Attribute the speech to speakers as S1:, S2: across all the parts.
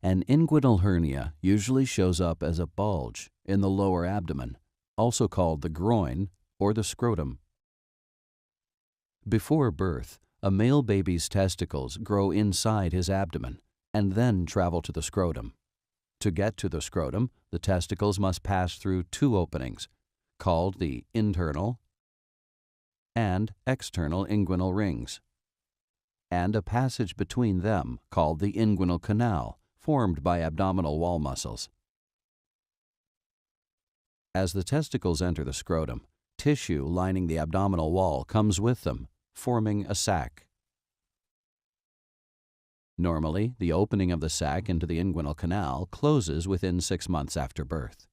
S1: An inguinal hernia usually shows up as a bulge in the lower abdomen, also called the groin or the scrotum. Before birth, a male baby's testicles grow inside his abdomen and then travel to the scrotum. To get to the scrotum, the testicles must pass through two openings, called the internal and external inguinal rings, and a passage between them called the inguinal canal, formed by abdominal wall muscles. As the testicles enter the scrotum, tissue lining the abdominal wall comes with them, forming a sac. Normally, the opening of the sac into the inguinal canal closes within 6 months after birth.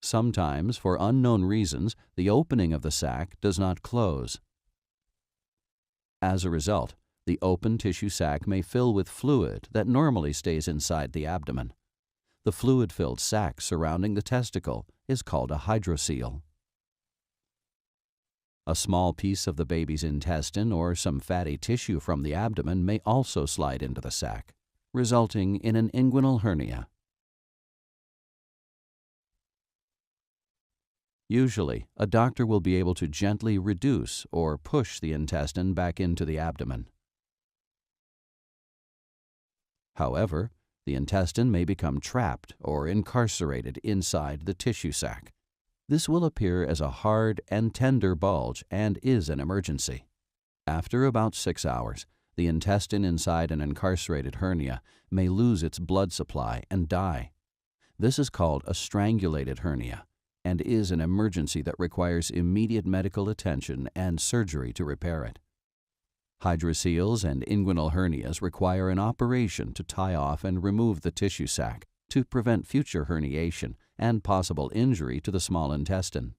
S1: Sometimes, for unknown reasons, the opening of the sac does not close. As a result, the open tissue sac may fill with fluid that normally stays inside the abdomen. The fluid-filled sac surrounding the testicle is called a hydrocele. A small piece of the baby's intestine or some fatty tissue from the abdomen may also slide into the sac, resulting in an inguinal hernia. Usually, a doctor will be able to gently reduce or push the intestine back into the abdomen. However, the intestine may become trapped or incarcerated inside the tissue sac. This will appear as a hard and tender bulge and is an emergency. After about 6 hours, the intestine inside an incarcerated hernia may lose its blood supply and die. This is called a strangulated hernia and is an emergency that requires immediate medical attention and surgery to repair it. Hydroceles and inguinal hernias require an operation to tie off and remove the tissue sac to prevent future herniation and possible injury to the small intestine.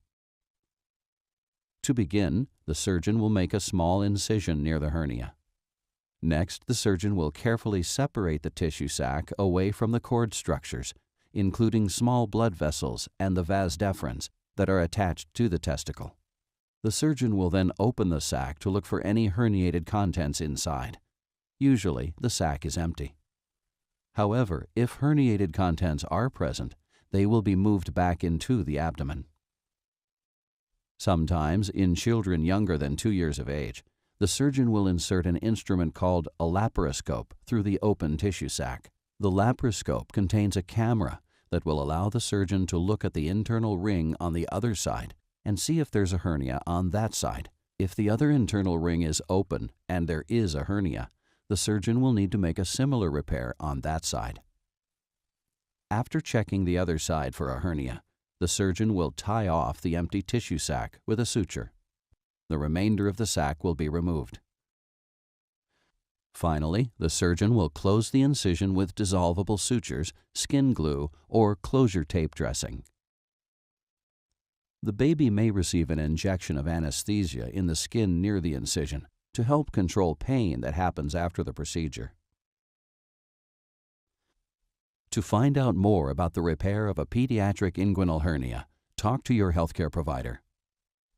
S1: To begin, the surgeon will make a small incision near the hernia. Next, the surgeon will carefully separate the tissue sac away from the cord structures, including small blood vessels and the vas deferens that are attached to the testicle. The surgeon will then open the sac to look for any herniated contents inside. Usually, the sac is empty. However, if herniated contents are present, they will be moved back into the abdomen. Sometimes, in children younger than 2 years of age, the surgeon will insert an instrument called a laparoscope through the open tissue sac. The laparoscope contains a camera that will allow the surgeon to look at the internal ring on the other side and see if there's a hernia on that side. If the other internal ring is open and there is a hernia, the surgeon will need to make a similar repair on that side. After checking the other side for a hernia, the surgeon will tie off the empty tissue sac with a suture. The remainder of the sac will be removed. Finally, the surgeon will close the incision with dissolvable sutures, skin glue, or closure tape dressing. The baby may receive an injection of anesthesia in the skin near the incision to help control pain that happens after the procedure. To find out more about the repair of a pediatric inguinal hernia, talk to your healthcare provider.